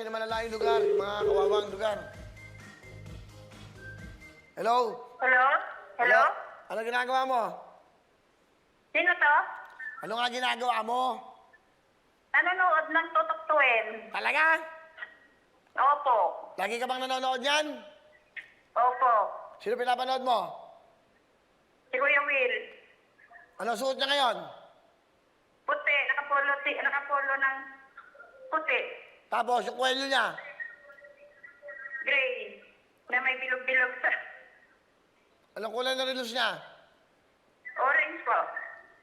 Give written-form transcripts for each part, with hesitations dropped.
na malalayong lugar, mga kawawang lugar. Hello? Hello? Hello? Ano ginagawa mo? Sino to? Ano nga ginagawa mo? Nanonood ng tutuktuin. Talaga? Opo. Lagi ka bang nanonood yan? Opo. Sino pinapanood mo? Si Kuya Will. Ano suot niya ngayon? Puti. Nakapolo ng puti. Tapos, yung kwelyo niya? Gray. Na may bilog-bilog sa... Anong kulay na relos niya? Orange po.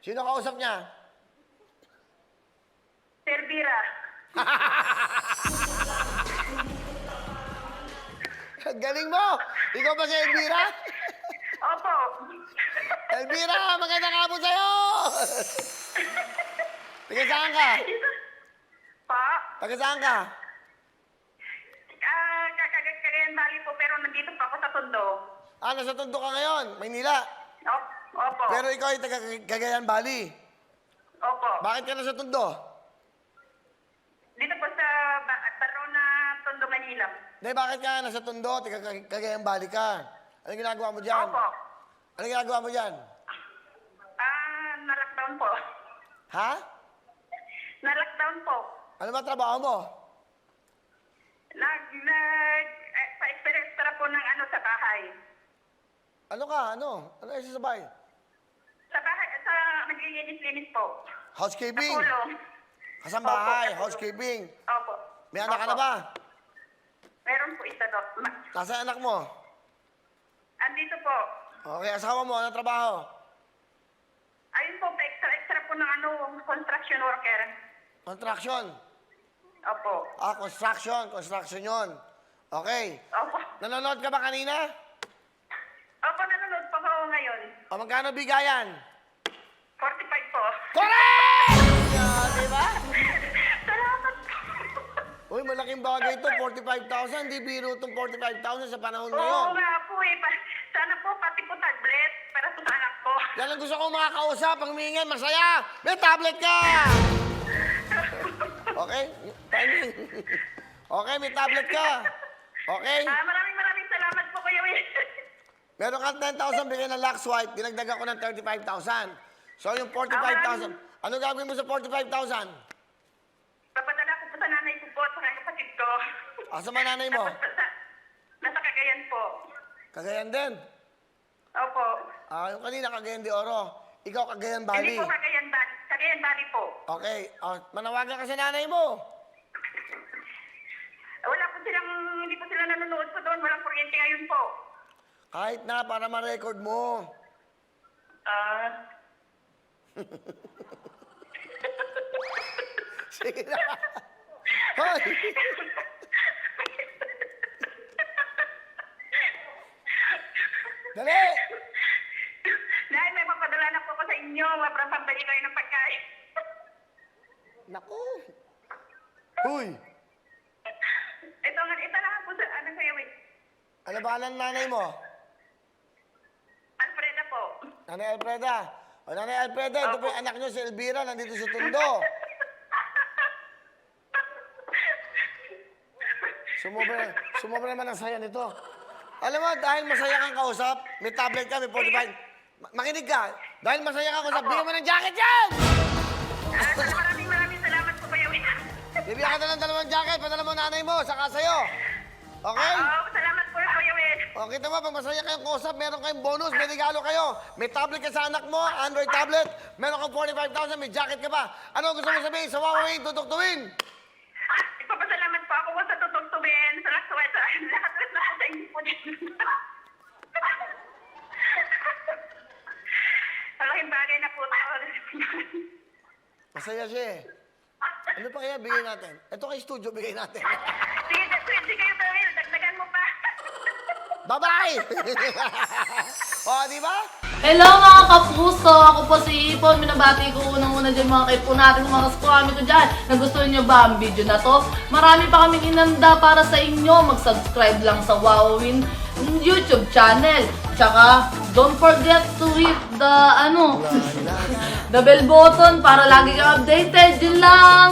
Sino kausap niya? Si Elvira. Galing mo! Ikaw ba si Elvira? Opo. Elvira, magandang hapon sa'yo! Taga saan ka? Pa? Taga saan ka? Cagayan Valley po, pero nandito pa ako sa Tondo. Ah, nasa Tondo ka ngayon, Maynila. Opo. Pero ikaw ay taga Cagayan Valley. Opo. Bakit ka nasa Tondo? Dito po sa Barona, Tondo, Manila. Hindi, bakit ka nasa Tondo? Taga Cagayan Valley ka. Ano ginagawa mo dyan? Opo. Ano ginagawa mo dyan? Na-lockdown po. Ha? Na-lockdown po. Ano ba trabaho mo? Pa-extra po ng ano sa bahay. Ano ka? Ano? Ano yung sasabay? Sa bahay, naglilinis-linis po. Housekeeping? Sa kulong. Kasambahay, Opo. housekeeping. Opo. May anak ka Opo. na ba? Meron po isa, Dok. Nasaan anak mo? Andito po. Okay, asawa mo, ano trabaho? Ayun po, pa-extra po ng ano, construction worker. Construction. Opo. Ah, construction yun. Okay. Opo. Nanonood ka ba kanina? Opo, nanonood po ako ngayon. O magkano bigayan? 45 po. Correct! Yeah, di ba? Salamat po. Uy, malaking bagay ito, 45,000. Di biro itong 45,000 sa panahon ngayon. Oo nga po eh. Sana po, pati po tablet para sa anak ko. Yan ang gusto kong makakausap. Pag humingan, masaya. May tablet ka! Okay? Timing. Okay, may tablet ka. Okay? Maraming salamat po, Kuya Will. Meron ka 10,000 bigay ng Lux White, dinagdagan ko ng 35,000. So yung 45,000, ano gagawin mo sa 45,000? Papadala ko po sa nanay ko po at sa kapatid ko. Asa man nanay mo? Nasa Cagayan po. Cagayan din. Opo. Ah, yung kanina Cagayan de Oro. Ikaw Cagayan Valley. Hindi po Cagayan Valley. Cagayan Valley po. Okay. Manawagan ka sa nanay mo. Hindi po sila nanonood po doon. Walang kuryente ngayon po. Kahit na, para ma-record mo. Sige na. Hoy! Dali! Nay, may papadala na po ko sa inyo. Mabrang pambali kayo ng pagkain. Naku! Huy! Ito na po sa ano kayo, wait. Ano ba ang nanay mo? Alfreda po. Nanay Alfreda. O Nanay Alfreda, ito po yung anak nyo si Elvira, nandito sa Tondo. Sumobra naman ang saya nito. Alam mo, dahil masaya kang kausap, may tablet ka, may 45. Makinig ka. Dahil masaya kang kausap, bigyan mo ng jacket yan! Maraming salamat po kayo, wait. Bibigyan ka na ng 2 jacket, padala mo nanay mo, saka sa'yo. Okay? Salamat po kayo, wait. O, kita mo, pag masaya kayong kausap, meron kayong bonus, may regalo kayo. May tablet ka sa anak mo, Android tablet, meron kang 45,000, may jacket ka pa. Ano gusto mo sabihin sa Huawei, tutuktuin? Ipapasalamat po ako sa tutugtubin, sa lahat sa inyo po dito. Malaking bagay na po. Masaya siya eh. Ano pa kaya bigay natin? Ito kay studio, bigay natin. Sige kayo, Will. Dagdagan mo pa. Bye-bye! O, di ba? Hello mga kapuso! Ako po si Ipon. Minabati ko unang-una dyan mga kaipo natin, mga kaskwami ko dyan. Nagustuhan nyo ba ang video na to? Marami pa kaming inanda para sa inyo. Mag-subscribe lang sa Wowin YouTube channel. Tsaka, don't forget to hit the, the bell button para lagi kang updated. Yun lang!